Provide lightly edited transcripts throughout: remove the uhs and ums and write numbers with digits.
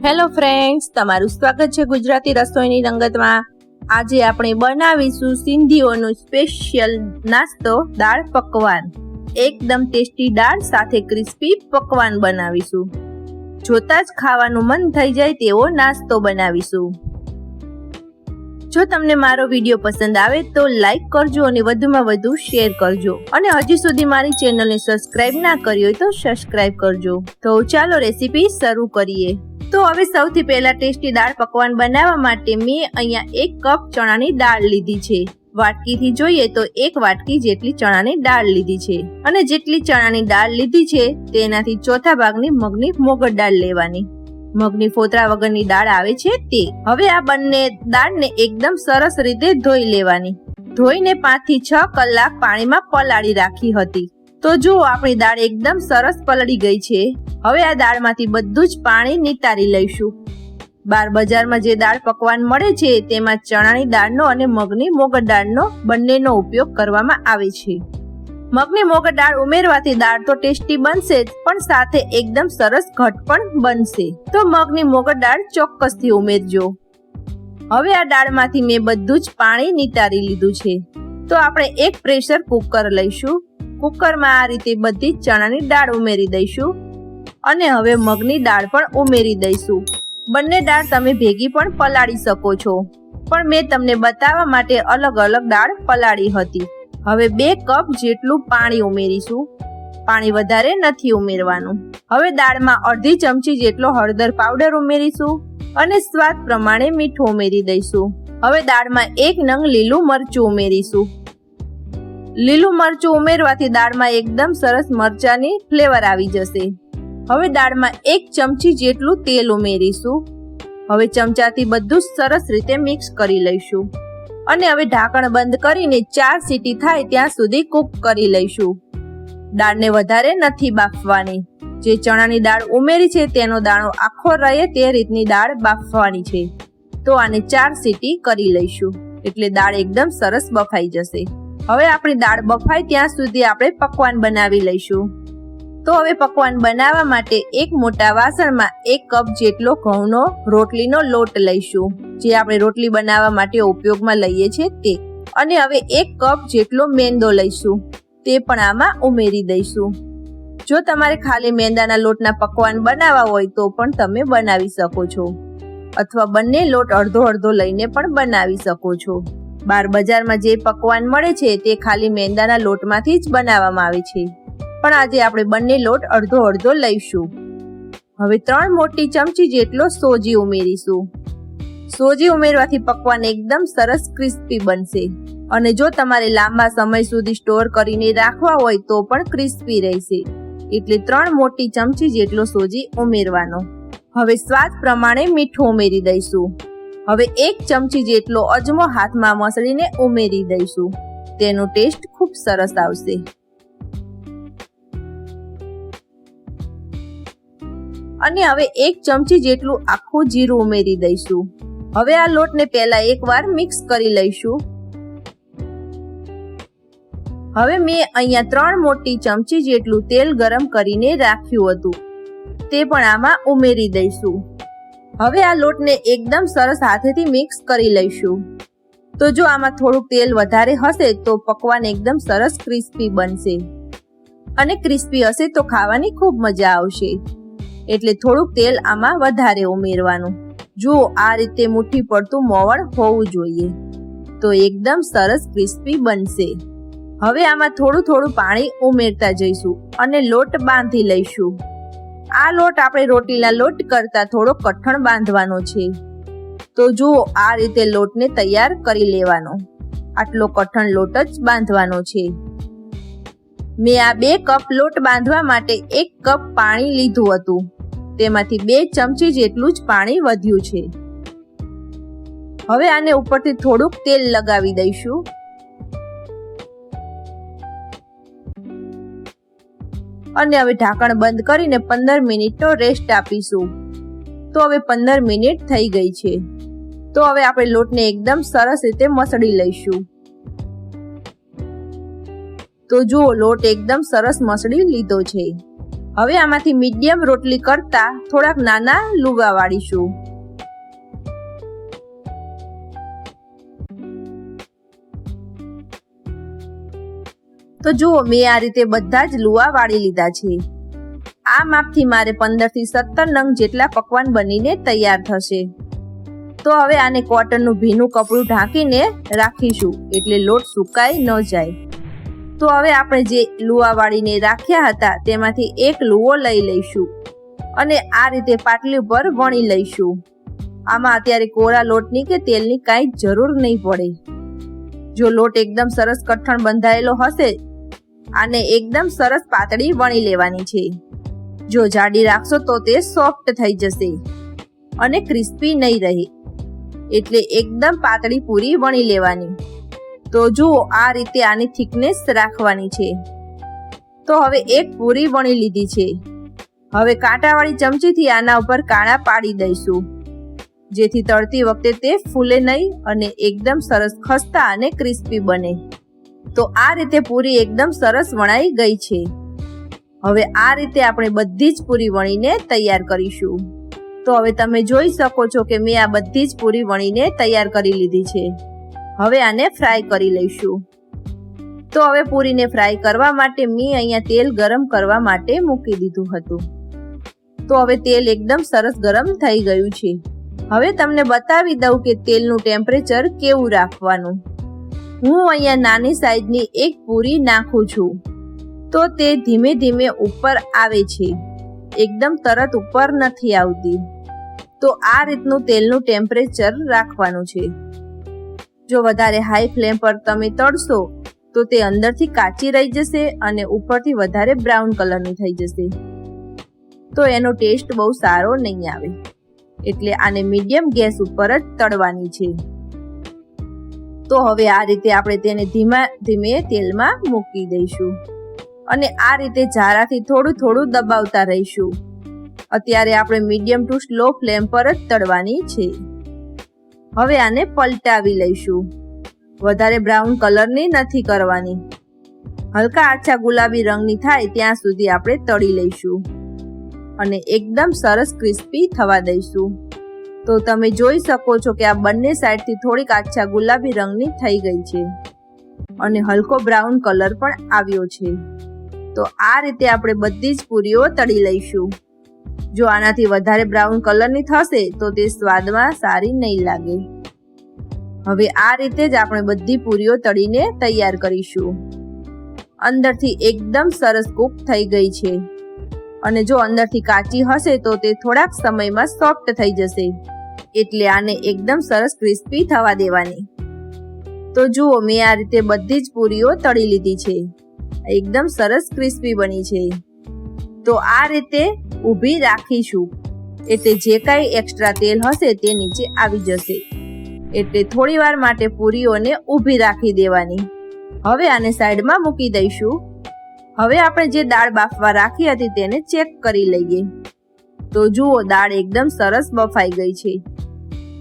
Hello friends, તમારું સ્વાગત છે ગુજરાતી રસોઈની રંગતમાં। આજે આપણે બનાવીશું સિંધીઓનો સ્પેશિયલ નાસ્તો દાળ પકવાન। એકદમ ટેસ્ટી દાળ સાથે ક્રિસ્પી પકવાન બનાવીશું। જોતા જ ખાવાનું મન થઈ જાય તેવો નાસ્તો બનાવીશું। જો તમને મારો વિડીયો પસંદ આવે તો લાઈક કરજો અને વધુમાં વધુ શેર કરજો, અને હજી સુધી મારી ચેનલને સબસ્ક્રાઇબ ના કરી હોય તો સબસ્ક્રાઇબ કરજો। તો ચાલો રેસીપી શરૂ કરીએ। તો હવે સૌથી પહેલા ટેસ્ટી દાળ પકવાન બનાવવા માટે મેં અહીંયા 1 કપ ચણાની દાળ લીધી છે। વાટકીથી જોઈએ તો 1 વાટકી જેટલી ચણાની દાળ લીધી છે, અને જેટલી ચણાની દાળ લીધી છે તેનાથી ચોથા ભાગની મગની મોગર દાળ લેવાની। મગની ફોતરા વગરની દાળ આવે છે તે। હવે આ બંને દાળને એકદમ સરસ રીતે ધોઈ લેવાની। ધોઈને 5 થી 6 કલાક પાણીમાં પલાળી રાખી હતી। તો જો આપણી દાળ એકદમ સરસ પલળી ગઈ છે। હવે આ દાળમાંથી બધું જ પાણી નિતારી લઈશું। બાર બજારમાં જે દાળ પકવાન મળે છે તેમાં ચણાની દાળનો અને મગની મોગર દાળનો બંનેનો ઉપયોગ કરવામાં આવે છે। મગની મોગર દાળ ઉમેરવાથી દાળ તો ટેસ્ટી બનશે જ, પણ સાથે એકદમ સરસ ઘટ પણ બનશે। તો મગની મોગર દાળ ચોક્કસથી ઉમેરજો। હવે આ દાળમાંથી મેં બધું જ પાણી નિતારી લીધું છે। તો આપણે એક પ્રેશર કુકર લઈશું। કુકરમાં આ રીતે બધી ચણાની દાળ ઉમેરી દઈશું, અને હવે મગની દાળ પણ ઉમેરી દઈશું। બંને દાળ તમે ભેગી પણ પલાળી શકો છો, પણ મેં તમને બતાવવા માટે અલગ અલગ દાળ પલાળી હતી। હવે 2 કપ જેટલું પાણી ઉમેરીશું। પાણી વધારે નથી ઉમેરવાનું। હવે દાળમાં અડધી ચમચી જેટલો હળદર પાવડર ઉમેરીશું, અને સ્વાદ પ્રમાણે મીઠું ઉમેરી દઈશું। હવે દાળમાં 1 નંગ લીલું મરચું ઉમેરીશું। લીલું મરચું ઉમેરવાથી દાળમાં એકદમ સરસ મરચાની ફ્લેવર આવી જશે। હવે દાળમાં 1 ચમચી જેટલું તેલ ઉમેરીશું। હવે ચમચાથી બધું સરસ રીતે મિક્સ કરી લઈશું, અને હવે ઢાંકણ બંધ કરીને 4 સીટી થાય ત્યાં સુધી કૂક કરી લઈશું। દાળને વધારે નથી બાફવાની। જે ચણાની દાળ ઉમેરી છે તેનો દાણો આખો રહે તે રીતની દાળ બાફવાની છે। તો આને 4 સીટી કરી લઈશું, એટલે દાળ એકદમ સરસ બફાઈ જશે। હવે આપણી દાળ બફાય ત્યાં સુધી આપણે પકવાન બનાવી લઈશું। તો હવે પકવાન બનાવવા માટે એક મોટા વાસણમાં 1 કપ જેટલો ઘઉંનો રોટલીનો લોટ લઈશું, જે આપણે રોટલી બનાવવા માટે ઉપયોગમાં લઈએ છીએ તે। અને હવે 1 કપ જેટલો મેંદો લઈશું, તે પણ આમાં ઉમેરી દઈશું। જો તમારે ખાલી મેંદાના લોટના પકવાન બનાવવા હોય તો પણ તમે બનાવી શકો છો, અથવા બંને લોટ અડધો અડધો લઈને પણ બનાવી શકો છો। બાર બજારમાં જે પકવાન મળે છે તે ખાલી મેંદાના લોટમાંથી જ બનાવવામાં આવે છે, પણ આજે આપણે બંને લોટ અડધો અડધો લઈશું। હવે 3 મોટી ચમચી જેટલો સોજી ઉમેરીશું। સોજી ઉમેરવાથી પકવાન એકદમ સરસ ક્રિસ્પી બનશે, અને જો તમારે લાંબા સમય સુધી સ્ટોર કરીને રાખવા હોય તો પણ ક્રિસ્પી રહેશે, એટલે 3 મોટી ચમચી જેટલો સોજી ઉમેરવાનો। હવે સ્વાદ પ્રમાણે મીઠું ઉમેરી દઈશું। હવે 1 ચમચી જેટલો અજમો હાથમાં મસળીને ઉમેરી દઈશું, તેનો ટેસ્ટ ખૂબ સરસ આવશે। અને હવે 1 ચમચી જેટલું આખું જીરું ઉમેરી દઈશું। હવે આ લોટને પહેલા એકવાર મિક્સ કરી લઈશું। હવે મેં અહીંયા 3 મોટી ચમચી જેટલું તેલ ગરમ કરીને રાખ્યું હતું, તે પણ આમાં ઉમેરી દઈશું। હવે આ લોટને એકદમ સરસ હાથેથી મિક્સ કરી લઈશું। તો જો આમાં થોડુંક તેલ વધારે હશે તો પકવાન એકદમ સરસ ક્રિસ્પી બનશે, અને ક્રિસ્પી હશે તો ખાવાની ખૂબ મજા આવશે, એટલે થોડુંક તેલ આમાં વધારે ઉમેરવાનું। જો આ રીતે મુઠ્ઠી પડતું મોવણ હોવું જોઈએ, તો એકદમ સરસ ક્રિસ્પી બનશે। હવે આમાં થોડું થોડું પાણી ઉમેરતા જઈશું, અને લોટ બાંધી લઈશું। આ લોટ આપણે રોટલીના લોટ કરતા થોડો કઠણ બાંધવાનો છે। તો જુઓ, આ રીતે લોટને તૈયાર કરી લેવાનો। આટલો કઠણ લોટ જ બાંધવાનો છે। મેં આ 2 કપ લોટ બાંધવા માટે 1 કપ પાણી લીધું હતું, તેમાંથી 2 ચમચી જેટલું જ પાણી વધ્યું છે। હવે આને ઉપરથી થોડુંક તેલ લગાવી દઈશું, અને હવે ઢાંકણ બંધ કરીને 15 મિનિટનો રેસ્ટ આપીશું। તો હવે 15 મિનિટ થઈ ગઈ છે। તો હવે આપણે લોટને એકદમ સરસ રીતે મસળી લઈશું। તો જુઓ, લોટ એકદમ સરસ મસળી લીધો છે। હવે આમાંથી મીડિયમ રોટલી કરતા થોડાક નાના લુવા વાળીશું. તો જુઓ, મેં આ રીતે બધા જ લુવા વાળી લીધા છે. આ માપથી મારે 15 થી 17 નંગ જેટલા પકવાન બનીને તૈયાર થશે. તો હવે આને કોટનનું ભીનું કપડું ઢાંકીને રાખીશું, એટલે લોટ સુકાઈ ન જાય. તો હવે આપણે જે લુવા વાળીને રાખ્યા હતા તેમાંથી એક લુવો લઈ લઈશું અને આ રીતે પાટલી ઉપર વણી લઈશું. આમાં અત્યારે કોરા લોટની કે તેલની કાંઈ જરૂર નહીં પડે. જો લોટ એકદમ સરસ કઠણ બંધાયેલો હશે, આને એકદમ સરસ પાતળી વણી લેવાની છે. જો જાડી રાખશો તો તે સોફ્ટ થઈ જશે અને ક્રિસ્પી નહીં રહે, એટલે એકદમ પાતળી પૂરી વણી લેવાની. તો જુઓ, આ રીતે આની થિકનેસ રાખવાની છે. તો હવે એક પૂરી વણી લીધી છે. હવે કાંટાવાળી ચમચીથી આના ઉપર કાણા પાડી દઈશું, જેથી તળતી વખતે તે ફૂલે નહીં અને એકદમ સરસ ખસ્તા અને ક્રિસ્પી બને. તો આ રીતે પૂરી એકદમ સરસ વણાઈ ગઈ છે. હવે આ રીતે આપણે બધી જ પૂરી વણીને તૈયાર કરીશું. તો હવે તમે જોઈ શકો છો કે મેં આ બધી જ પૂરી વણીને તૈયાર કરી લીધી છે. હવે આને ફ્રાય કરી લઈશું. તો હવે પૂરીને ફ્રાય કરવા માટે મેં અહીંયા તેલ ગરમ કરવા માટે મૂકી દીધું હતું. તો હવે તેલ એકદમ સરસ ગરમ થઈ ગયું છે. હવે તમને બતાવી દઉં કે તેલનું ટેમ્પરેચર કેવું રાખવાનું. હું અહીંયા નાની સાઈઝની એક પૂરી નાખું છું, તો તે ધીમે ધીમે ઉપર આવે છે, એકદમ તરત ઉપર નથી આવતી. તો આ રીતનું તેલનું ટેમ્પરેચર રાખવાનું છે. જો વધારે હાઈ ફ્લેમ પર તમે તળશો તો તે અંદરથી કાચી રહી જશે અને ઉપરથી વધારે બ્રાઉન કલરની થઈ જશે. તો એનો ટેસ્ટ બહુ સારો નહીં આવે. એટલે આને મીડિયમ ગેસ ઉપર જ તળવાની છે. તો હવે આ રીતે આપણે તેને ધીમે ધીમે તેલમાં મૂકી દઈશું અને આ રીતે ઝારાથી થોડું થોડું દબાવતા રહીશું. અત્યારે આપણે મીડિયમ ટુ સ્લો ફ્લેમ પર જ તળવાની છે. હવે આને પલટાવી લઈશું. વધારે બ્રાઉન કલરની નથી કરવાની. હલકા આછા ગુલાબી રંગની થાય ત્યાં સુધી આપણે તળી લઈશું અને એકદમ સરસ ક્રિસ્પી થવા દઈશું. તો તમે જોઈ શકો છો કે આ બંને સાઈડથી થોડીક આછા ગુલાબી રંગની થઈ ગઈ છે અને હલકો બ્રાઉન કલર પણ આવ્યો છે. તો આ રીતે આપણે બધી જ પૂરીઓ તળી લઈશું. જો આનાથી વધારે બ્રાઉન કલરની થશે તો તે સ્વાદમાં સારી નહીં લાગે. હવે આ રીતે જ આપણે બધી પૂરીઓ તળીને તૈયાર કરીશું. અંદરથી એકદમ સરસ કૂક થઈ ગઈ છે અને જો અંદરથી કાચી હશે તો તે થોડાક સમયમાં સોફ્ટ થઈ જશે. એટલે આને એકદમ સરસ ક્રિસ્પી થવા દેવાની. તો જુઓ, મેં આ રીતે બધી જ પૂરીઓ તળી લીધી છે. એકદમ સરસ ક્રિસ્પી બની છે. તો આ રીતે ઊભી રાખીશું, એટલે જે કાંઈ એક્સ્ટ્રા તેલ હશે તે નીચે આવી જશે. એટલે થોડી વાર માટે પૂરીઓને ઊભી રાખી દેવાની. હવે આને સાઈડમાં મૂકી દઈશું. હવે આપણે જે દાળ બાફવા રાખી હતી તેને ચેક કરી લઈએ. તો જુઓ, દાળ એકદમ સરસ બફાઈ ગઈ છે.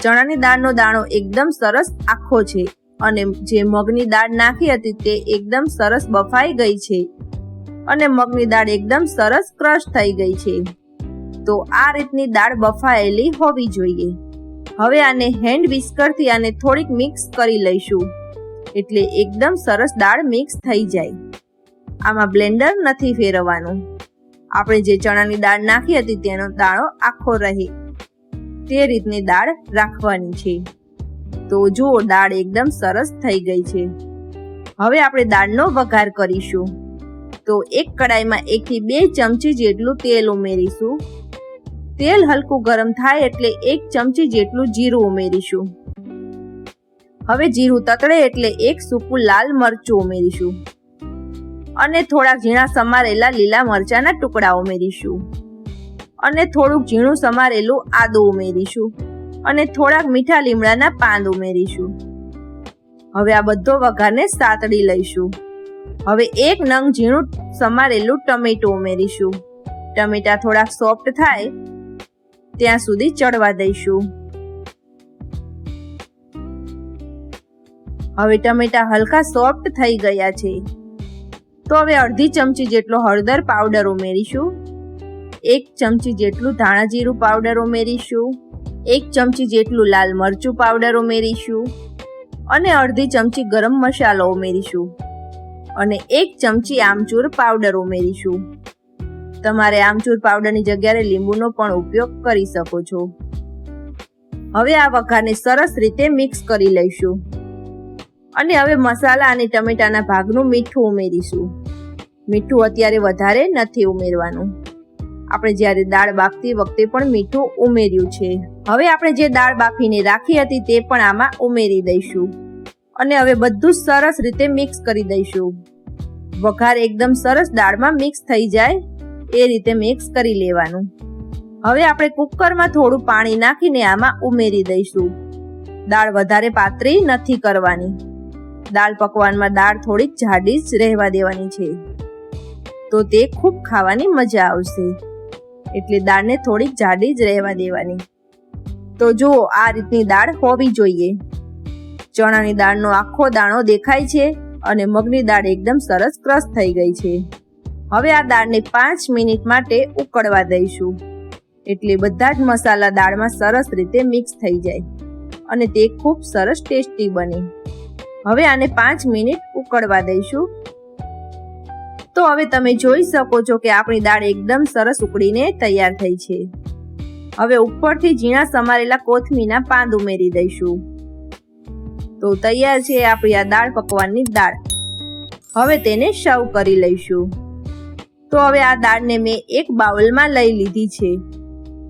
ચણાની દાળનો દાણો એકદમ સરસ આખો છે અને જે મગની દાળ નાખી હતી તે એકદમ સરસ બફાઈ ગઈ છે અને મગની દાળ એકદમ સરસ ક્રશ થઈ ગઈ છે. તો આ રીતની દાળ બફાયેલી હોવી જોઈએ. હવે આને હેન્ડ વિસ્કરથી આને થોડીક મિક્સ કરી લઈશું, એટલે એકદમ સરસ દાળ મિક્સ થઈ જાય. આમાં બ્લેન્ડર નથી ફેરવવાનું. આપણે જે ચણાની દાળ નાખી હતી તેનો દાણો આખો રહે તે રીતની દાળ રાખવાની છે. તો જુઓ, દાળ એકદમ સરસ થઈ ગઈ છે. હવે આપણે દાળનો વઘાર કરીશું. તો એક કડાઈમાં 1 થી 2 ચમચી જેટલું તેલ ઉમેરીશું. તેલ હલકું ગરમ થાય એટલે 1 ચમચી જેટલું જીરું ઉમેરીશું. હવે જીરું તતડે એટલે 1 સૂકું લાલ મરચું ઉમેરીશું અને થોડા ઝીણા સમારેલા લીલા મરચાના ટુકડા ઉમેરીશું અને થોડુંક ઝીણું સમારેલું આદું ઉમેરીશું અને થોડાક મીઠા લીમડાના પાન ઉમેરીશું. હવે આ બધો વઘારને સાતડી લઈશું. હવે 1 નંગ ઝીણું સમારેલું ટમેટું ઉમેરીશું. ટમેટા થોડાક સોફ્ટ થાય ત્યાં સુધી ચડવા દઈશું. હવે ટમેટા હલકા સોફ્ટ થઈ ગયા છે. તો હવે અડધી ચમચી જેટલો હળદર પાવડર ઉમેરીશું 1 ચમચી જેટલું ધાણા જીરું પાવડર ઉમેરીશું, 1 ચમચી જેટલું લાલ મરચું પાવડર ઉમેરીશું અને અડધી ચમચી ગરમ મસાલો ઉમેરીશું અને 1 ચમચી આમચૂર પાવડર ઉમેરીશું. તમારે આમચૂર પાવડરની જગ્યાએ લીંબુનો પણ ઉપયોગ કરી શકો છો. હવે આ વઘારને સરસ રીતે મિક્સ કરી લઈશું અને હવે મસાલા અને ટમેટાના ભાગનું મીઠું ઉમેરીશું. મીઠું અત્યારે વધારે નથી ઉમેરવાનું. આપણે જ્યારે દાળ બાફતી વખતે પણ મીઠું ઉમેર્યું છે. હવે આપણે જે દાળ બાફીને રાખી હતી તે પણ આમાં ઉમેરી દઈશું અને હવે બધું સરસ રીતે મિક્સ કરી દઈશું. વઘાર એકદમ સરસ દાળમાં મિક્સ થઈ જાય એ રીતે મિક્સ કરી લેવાનું. હવે આપણે કુકરમાં થોડું પાણી નાખીને આમાં ઉમેરી દઈશું. દાળ વધારે પાતળી નથી કરવાની. દાળ પકવાનમાં દાળ થોડીક જાડી જ રહેવા દેવાની છે, તો તે ખૂબ ખાવાની મજા આવશે. એટલે દાળને થોડીક જાડી જ રહેવા દેવાની. તો જુઓ, આ રીતની દાળ હોવી જોઈએ. ચણાની દાળનો આખો દાણો દેખાય છે અને મગની દાળ એકદમ સરસ ક્રશ થઈ ગઈ છે. હવે આ દાળને 5 મિનિટ માટે ઉકળવા દઈશું, એટલે બધા જ મસાલા દાળમાં સરસ રીતે મિક્સ થઈ જાય અને તે ખૂબ સરસ ટેસ્ટી બને. હવે આને 5 મિનિટ ઉકળવા દઈશું. તો હવે તમે જોઈ શકો છો કે આપણી દાળ એકદમ સરસ ઉકળીને તૈયાર થઈ છે. હવે ઉપરથી ઝીણા સમારેલા કોથમીરના પાન ઉમેરી દઈશું. તો તૈયાર છે આપણી આ દાળ પકવાનની દાળ. હવે તેને સર્વ કરી લઈશું. તો હવે આ દાળને મેં એક બાઉલમાં લઈ લીધી છે.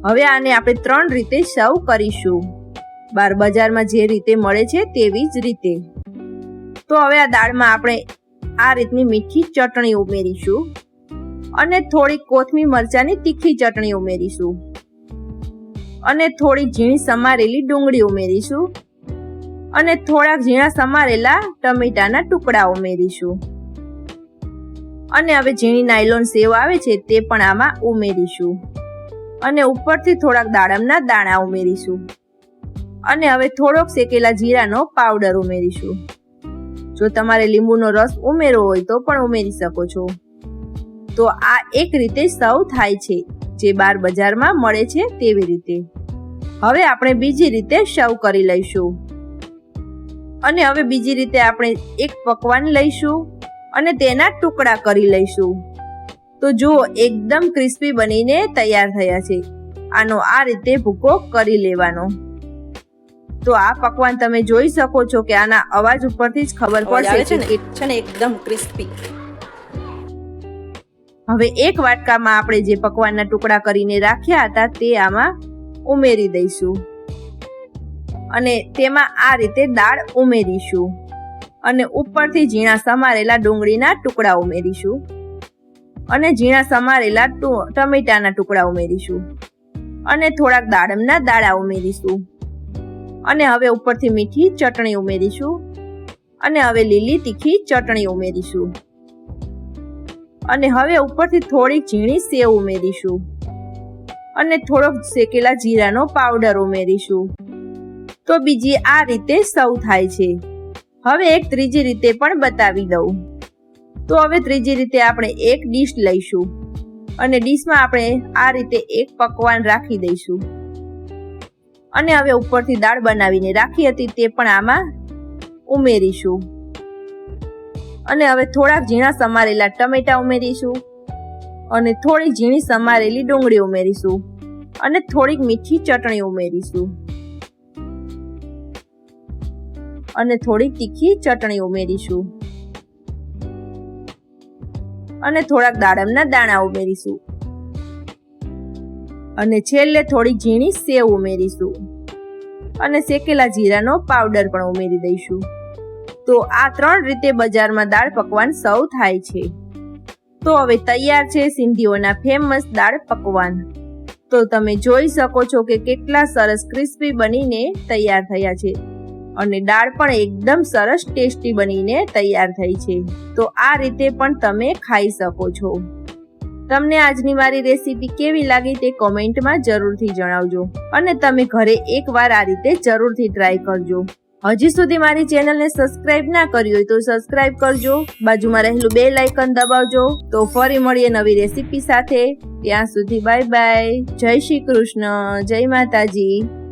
હવે આને આપણે 3 રીતે સર્વ કરીશું. બહાર બજારમાં જે રીતે મળે છે તેવી જ રીતે. તો હવે આ દાળમાં આપણે આ રીતની મીઠી ચટણી ઉમેરીશું અને થોડી કોથમીર મરચાંની તીખી ચટણી ઉમેરીશું અને થોડી ઝીણી સમારેલી ડુંગળી ઉમેરીશું અને થોડાક ઝીણા સમારેલા ટમેટાના ટુકડા ઉમેરીશું અને હવે ઝીણી નાયલોન સેવ આવે છે તે પણ આમાં ઉમેરીશું અને ઉપરથી થોડાક દાડમના દાણા ઉમેરીશું અને હવે થોડોક શેકેલા જીરાનો પાવડર ઉમેરીશું. જો તમારે લીંબુનો રસ ઉમેરવો હોય તો પણ ઉમેરી શકો છો. તો આ એક રીતે સર્વ થાય છે, જે બહાર બજારમાં મળે છે તેવી રીતે. હવે આપણે બીજી રીતે સર્વ કરી લઈશું અને હવે બીજી રીતે આપણે એક પકવાન લઈશું અને તેના ટુકડા કરી લઈશું. તો જુઓ, એકદમ ક્રિસ્પી બનીને તૈયાર થયા છે. આનો આ રીતે ભૂકો કરી લેવાનો. તો આ પકવાન તમે જોઈ શકો છો કે આના અવાજ ઉપરથી જ ખબર પડશે છે ને એકદમ ક્રિસ્પી. હવે એક વાટકામાં આપણે જે પકવાનના ટુકડા કરીને રાખ્યા હતા તે આમાં ઉમેરી દઈશું અને તેમાં આ રીતે દાળ ઉમેરીશું અને ઉપરથી ઝીણા સમારેલા ડુંગળીના ટુકડા ઉમેરીશું અને ઝીણા સમારેલા ટમેટાના ટુકડા ઉમેરીશું અને થોડાક દાડમના દાણા ઉમેરીશું અને હવે ઉપરથી મીઠી ચટણી ઉમેરીશું અને હવે લીલી તીખી ચટણી ઉમેરીશું અને હવે ઉપરથી થોડી ઝીણી સેવ ઉમેરીશું અને થોડોક શેકેલા જીરાનો પાવડર ઉમેરીશું. તો બીજી આ રીતે સર્વ થાય છે. હવે એક ત્રીજી રીતે પણ બતાવી દઉં. તો હવે ત્રીજી રીતે આપણે એક ડીશ લઈશું અને ડીશમાં આપણે આ રીતે એક પકવાન રાખી દઈશું અને હવે ઉપરથી દાળ બનાવીને રાખી હતી તે પણ આમાં ઉમેરીશું અને હવે થોડાક ઝીણા સમારેલા ટમેટા ઉમેરીશું અને થોડી ઝીણી સમારેલી ડુંગળી ઉમેરીશું અને થોડીક મીઠી ચટણી ઉમેરીશું અને થોડીક તીખી ચટણી ઉમેરીશું અને થોડાક દાડમના દાણા ઉમેરીશું અને છેલ્લે થોડી ઝીણી સેવ ઉમેરીશું અને શેકેલા જીરાનો પાવડર પણ ઉમેરી દઈશું. તો આ 3 રીતે બજારમાં દાળ પકવાન સર્વ થાય છે. તો હવે તૈયાર છે સિંધીઓના ફેમસ દાળ પકવાન. તો તમે જોઈ શકો છો કે કેટલા સરસ ક્રિસ્પી બનીને તૈયાર થયા છે અને દાળ પણ એકદમ સરસ ટેસ્ટી બનીને તૈયાર થઈ છે. તો આ રીતે પણ તમે ખાઈ શકો છો. તમને આજની મારી રેસીપી કેવી લાગી તે કોમેન્ટમાં જરૂરથી જણાવજો અને તમે ઘરે એકવાર આ રીતે જરૂરથી ટ્રાય કરજો. હજી સુધી મારી ચેનલને સબસ્ક્રાઇબ ના કરી હોય તો સબસ્ક્રાઇબ કરજો, બાજુમાં રહેલું બેલ આઇકન દબાવજો. તો ફરી મળીએ નવી રેસીપી સાથે. ત્યાં સુધી બાય બાય. જય શ્રી કૃષ્ણ, જય માતાજી.